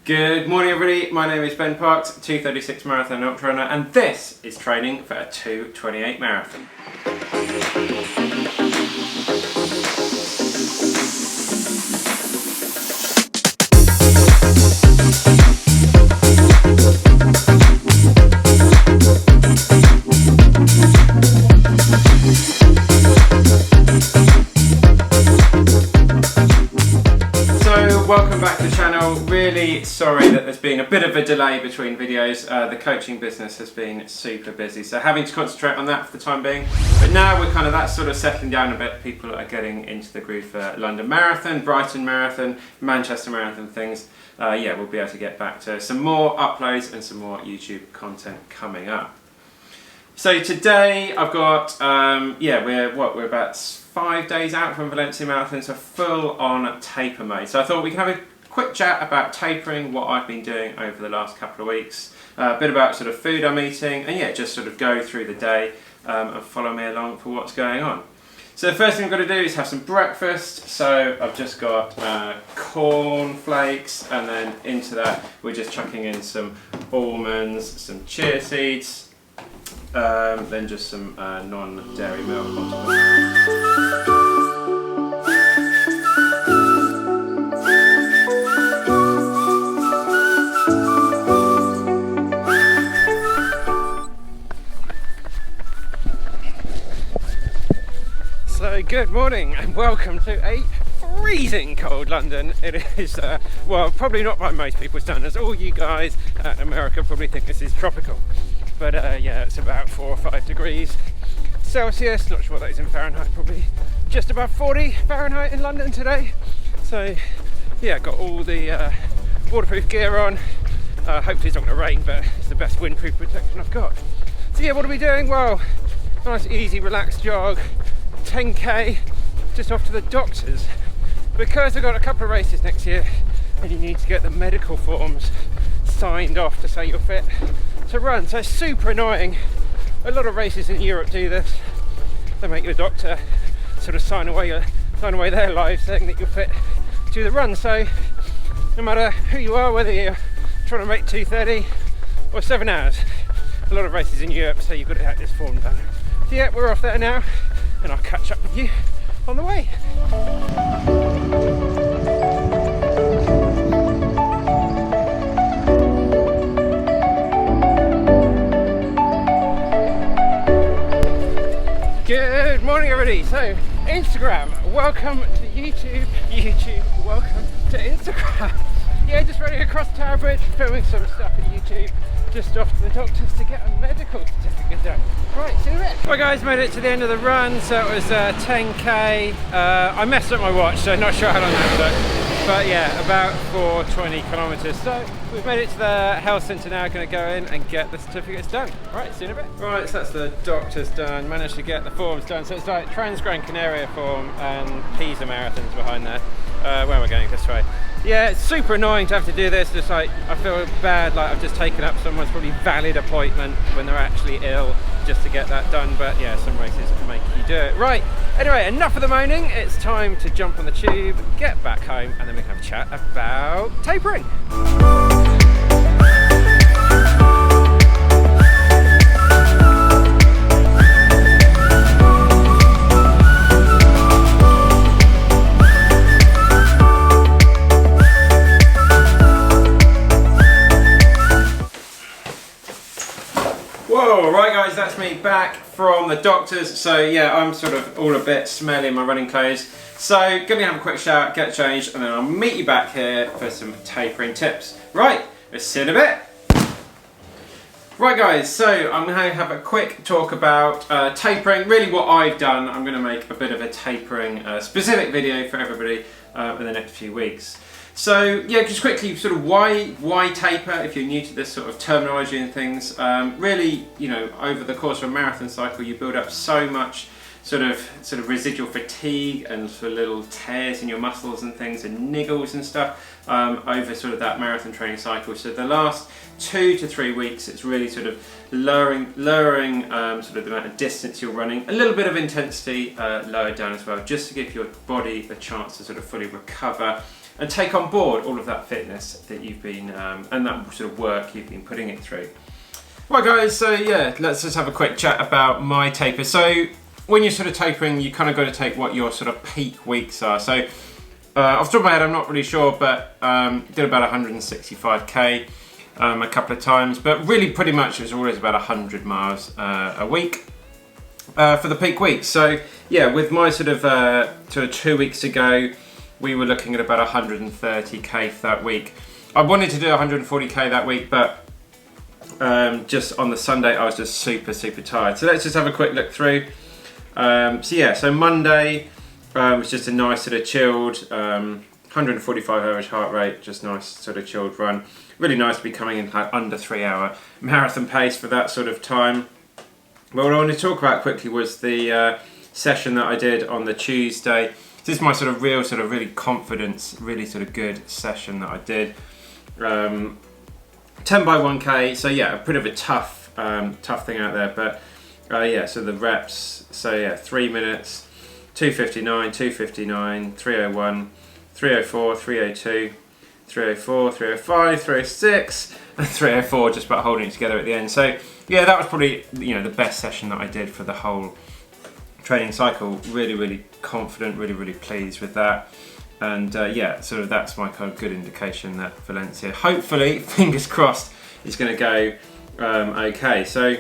Good morning everybody, my name is Ben Parks, 2:36 marathon ultra runner, and this is training for a 2:28 marathon. Welcome back to the channel. Really sorry that there's been a bit of a delay between videos. The coaching business has been super busy, so having to concentrate on that for the time being. But now we're that's sort of settling down a bit. People are getting into the groove for London Marathon, Brighton Marathon, Manchester Marathon things. Yeah, we'll be able to get back to some more uploads and some more YouTube content coming up. So today I've got, we're about 5 days out from Valencia Marathon, so full on taper mode. So I thought we could have a quick chat about tapering, what I've been doing over the last couple of weeks, a bit about sort of food I'm eating, and yeah, just sort of go through the day and follow me along for what's going on. So the first thing I've got to do is have some breakfast. So I've just got corn flakes, and then into that we're just chucking in some almonds, some chia seeds, then just some non-dairy milk on top. So good morning and welcome to a freezing cold London. It is, well, probably not by most people's standards. All you guys in America probably think this is tropical. But yeah, it's about 4 or 5 degrees Celsius, not sure what that is in Fahrenheit, probably just above 40 Fahrenheit in London today. So yeah, got all the waterproof gear on. Hopefully it's not going to rain, but it's the best windproof protection I've got. So yeah, what are we doing? Well, nice easy relaxed jog, 10k, just off to the doctors. Because I've got a couple of races next year and you need to get the medical forms signed off to say you're fit to run, so it's super annoying. A lot of races in Europe do this. They make your doctor sort of sign away their lives saying that you're fit to the run. So no matter who you are, whether you're trying to make 2:30 or 7 hours, a lot of races in Europe say you've got to have this form done. So yeah, we're off there now, and I'll catch up with you on the way. Good morning everybody. So Instagram, welcome to YouTube. YouTube, welcome to Instagram. Yeah, just running across Tower Bridge, filming some stuff at YouTube, just off to the doctors to get a medical certificate done. Right, see you in a bit. Right guys, made it to the end of the run, so it was 10k. I messed up my watch, so not sure how long that took. But yeah, about 420 kilometers. So we've made it to the health centre now, going to go in and get the certificates done. Right, see you in a bit. Right, so that's the doctor's done, managed to get the forms done. So it's like Trans-Gran Canaria form and Pisa Marathons behind there. Where am I going? This way. Yeah, it's super annoying to have to do this. Just like, I feel bad, like I've just taken up someone's probably valid appointment when they're actually ill just to get that done. But yeah, some races make you do it. Right, anyway, enough of the moaning. It's time to jump on the tube, get back home, and then we can have a chat about tapering. Whoa, right guys, that's me back from the doctors. So yeah, I'm sort of all a bit smelly in my running clothes. So gonna have a quick shower, get changed, and then I'll meet you back here for some tapering tips. Right, let's see you in a bit. Right guys, so I'm going to have a quick talk about tapering, really what I've done. I'm going to make a bit of a tapering specific video for everybody in the next few weeks. So yeah, just quickly, sort of why taper if you're new to this sort of terminology and things. Really, you know, over the course of a marathon cycle you build up so much sort of residual fatigue and sort of little tears in your muscles and things and niggles and stuff over sort of that marathon training cycle. So the last 2 to 3 weeks it's really sort of lowering sort of the amount of distance you're running, a little bit of intensity lowered down as well, just to give your body a chance to sort of fully recover and take on board all of that fitness that you've been and that sort of work you've been putting it through. Right guys, so yeah, let's just have a quick chat about my taper. So when you're sort of tapering, you kind of got to take what your sort of peak weeks are. So off the top of my head, I'm not really sure, but did about 165k a couple of times, but really pretty much it was always about 100 miles a week for the peak week. So yeah, with my sort of 2 weeks ago, we were looking at about 130k for that week. I wanted to do 140k that week, but just on the Sunday I was just super tired. So let's just have a quick look through. So yeah, so Monday was just a nice sort of chilled 145 average heart rate, just nice sort of chilled run. Really nice to be coming in like under 3 hour marathon pace for that sort of time. But what I want to talk about quickly was the session that I did on the Tuesday. This is my sort of real sort of really confidence, really sort of good session that I did. 10 by 1k, so yeah, a bit of a tough thing out there, but yeah, so the reps, so yeah, 3 minutes, 259, 259, 301, 304, 302, 304, 305, 306, and 304, just about holding it together at the end. So yeah, that was probably, you know, the best session that I did for the whole training cycle. Really confident, really pleased with that. And yeah, sort of that's my kind of good indication that Valencia, hopefully, fingers crossed, is going to go okay. So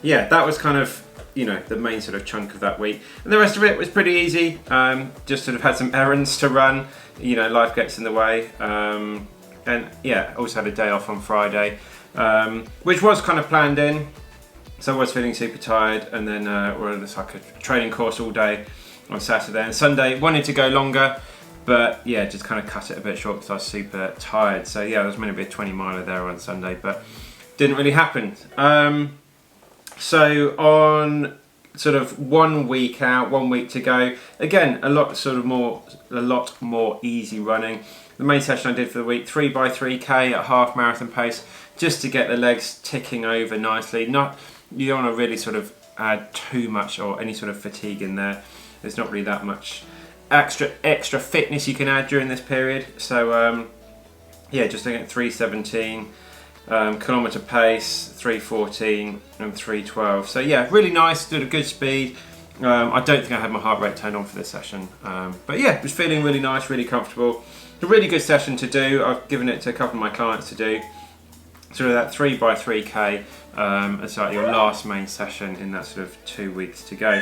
yeah, that was kind of, you know, the main sort of chunk of that week. And the rest of it was pretty easy. Just sort of had some errands to run, you know, life gets in the way. And yeah, also had a day off on Friday, which was kind of planned in. So I was feeling super tired, and then we're on this like a training course all day on Saturday and Sunday. Wanted to go longer, but yeah, just kind of cut it a bit short because I was super tired. So yeah, there was meant to be a 20 miler there on Sunday, but didn't really happen. So on sort of 1 week out, 1 week to go, again, a lot more easy running. The main session I did for the week, 3 by 3k at half marathon pace, just to get the legs ticking over nicely. You don't want to really sort of add too much or any sort of fatigue in there. There's not really that much extra fitness you can add during this period. So yeah, just looking at 317 kilometer pace, 314 and 312. So yeah, really nice, did a good speed. I don't think I had my heart rate turned on for this session, but yeah, was feeling really nice, really comfortable. A really good session to do. I've given it to a couple of my clients to do. Sort of that 3 by 3k as like your last main session in that sort of 2 weeks to go.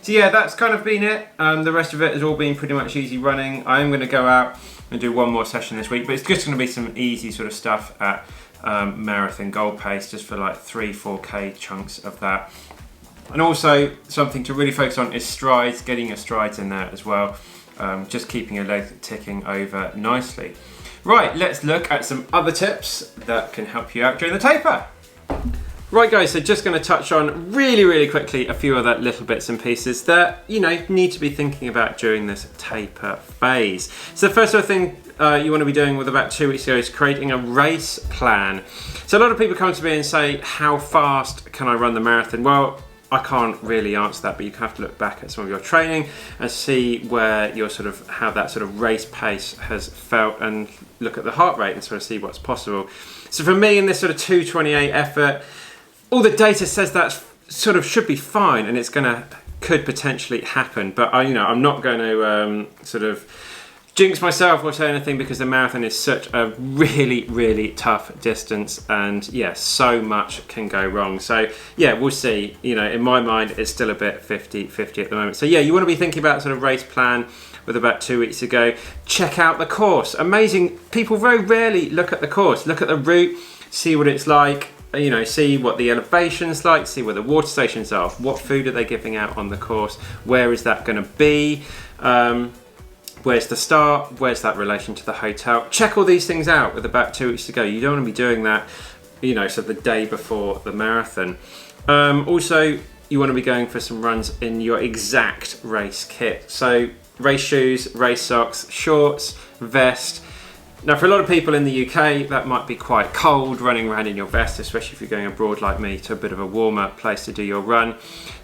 So yeah, that's kind of been it. The rest of it has all been pretty much easy running. I am going to go out and do one more session this week, but it's just going to be some easy sort of stuff at marathon goal pace, just for like 3-4k chunks of that. And also something to really focus on is strides, getting your strides in there as well. Just keeping your legs ticking over nicely. Right, let's look at some other tips that can help you out during the taper. Right guys, so just going to touch on really quickly a few other little bits and pieces that, you know, need to be thinking about during this taper phase. So the first sort of thing you want to be doing with about 2 weeks ago is creating a race plan. So a lot of people come to me and say, how fast can I run the marathon? Well, I can't really answer that, but you have to look back at some of your training and see where your sort of, how that sort of race pace has felt, and look at the heart rate and sort of see what's possible. So for me in this sort of 2:28 effort, all the data says that sort of should be fine, and it's could potentially happen, but you know, I'm not going to sort of jinx myself or say anything, because the marathon is such a really tough distance, and yeah, so much can go wrong. So yeah, we'll see. You know, in my mind, it's still a bit 50-50 at the moment. So yeah, you want to be thinking about sort of race plan with about 2 weeks to go. Check out the course. Amazing. People very rarely look at the course, look at the route, see what it's like, you know, see what the elevation's like, see where the water stations are, what food are they giving out on the course, where is that going to be, where's the start, where's that relation to the hotel. Check all these things out with about 2 weeks to go. You don't want to be doing that, you know, so the day before the marathon. Also, you want to be going for some runs in your exact race kit. So race shoes, race socks, shorts, vest. Now for a lot of people in the UK, that might be quite cold running around in your vest, especially if you're going abroad like me to a bit of a warmer place to do your run.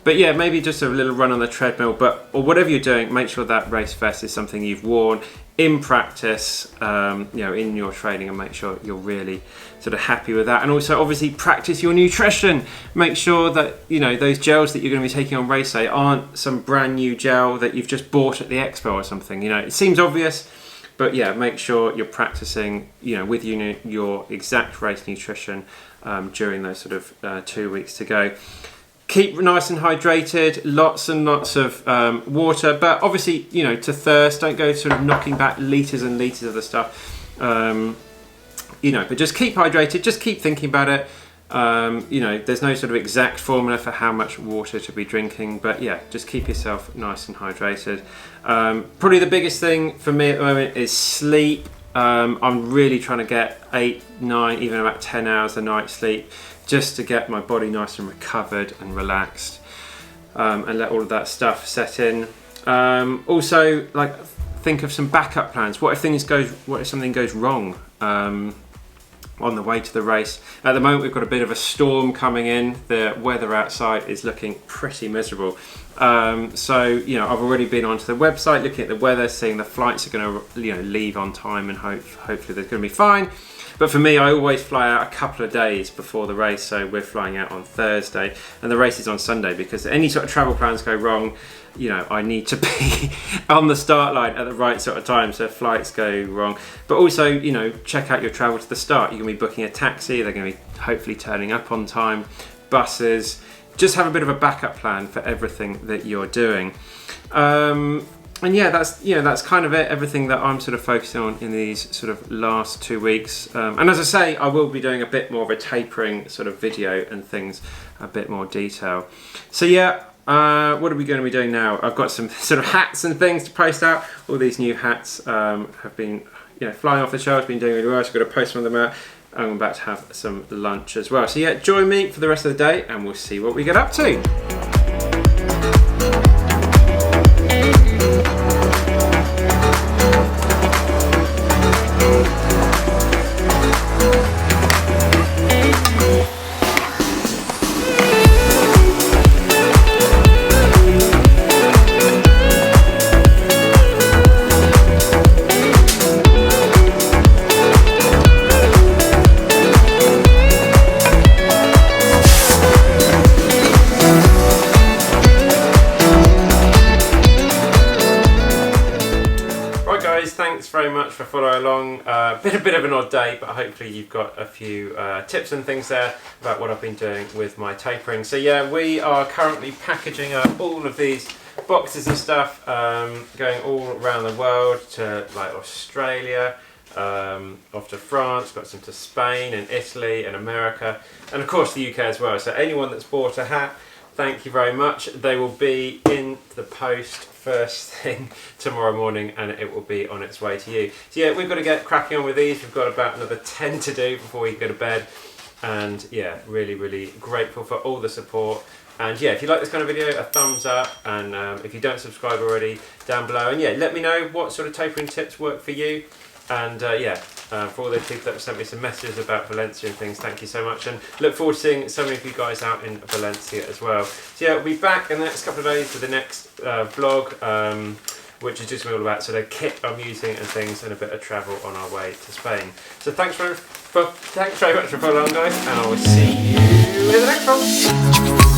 But yeah, maybe just a little run on the treadmill, or whatever you're doing, make sure that race vest is something you've worn in practice, in your training, and make sure you're really sort of happy with that. And also obviously practice your nutrition. Make sure that, those gels that you're going to be taking on race day aren't some brand new gel that you've just bought at the expo or something. It seems obvious, but yeah, make sure you're practicing, with your exact race nutrition during those sort of 2 weeks to go. Keep nice and hydrated, lots and lots of water, but obviously, to thirst, don't go sort of knocking back litres and litres of the stuff, but just keep hydrated, just keep thinking about it. There's no sort of exact formula for how much water to be drinking, but yeah, just keep yourself nice and hydrated. Probably the biggest thing for me at the moment is sleep. I'm really trying to get 8, 9, even about 10 hours a night sleep, just to get my body nice and recovered and relaxed, and let all of that stuff set in. Also, think of some backup plans. What if something goes wrong on the way to the race? At the moment, we've got a bit of a storm coming in. The weather outside is looking pretty miserable. So I've already been onto the website, looking at the weather, seeing the flights are going to leave on time, and hopefully they're going to be fine. But for me, I always fly out a couple of days before the race, so we're flying out on Thursday, and the race is on Sunday, because any sort of travel plans go wrong, I need to be on the start line at the right sort of time, so if flights go wrong. But also, check out your travel to the start. You're going to be booking a taxi, they're going to be hopefully turning up on time, buses. Just have a bit of a backup plan for everything that you're doing. And yeah, that's kind of it. Everything that I'm sort of focusing on in these sort of last 2 weeks. And as I say, I will be doing a bit more of a tapering sort of video and things, a bit more detail. So yeah, what are we going to be doing now? I've got some sort of hats and things to post out. All these new hats have been flying off the shelves, been doing really well. So I've got to post some of them out. I'm about to have some lunch as well. So yeah, join me for the rest of the day, and we'll see what we get up to. Thanks very much for following along. Been a bit of an odd day, but hopefully you've got a few tips and things there about what I've been doing with my tapering. So yeah, we are currently packaging up all of these boxes of stuff, going all around the world to Australia, off to France, got some to Spain and Italy and America, and of course the UK as well. So anyone that's bought a hat, thank you very much. They will be in the post first thing tomorrow morning, and it will be on its way to you. So yeah, we've got to get cracking on with these. We've got about another 10 to do before we go to bed, and yeah, really, really grateful for all the support. And yeah, if you like this kind of video, a thumbs up, and if you don't subscribe already, down below. And yeah, let me know what sort of tapering tips work for you. And for all those people that have sent me some messages about Valencia and things, thank you so much, and look forward to seeing so many of you guys out in Valencia as well. So yeah, we'll be back in the next couple of days with the next vlog, which is just all about sort of kit I'm using and things, and a bit of travel on our way to Spain. So thanks very much for following, guys, and I will see you in the next one.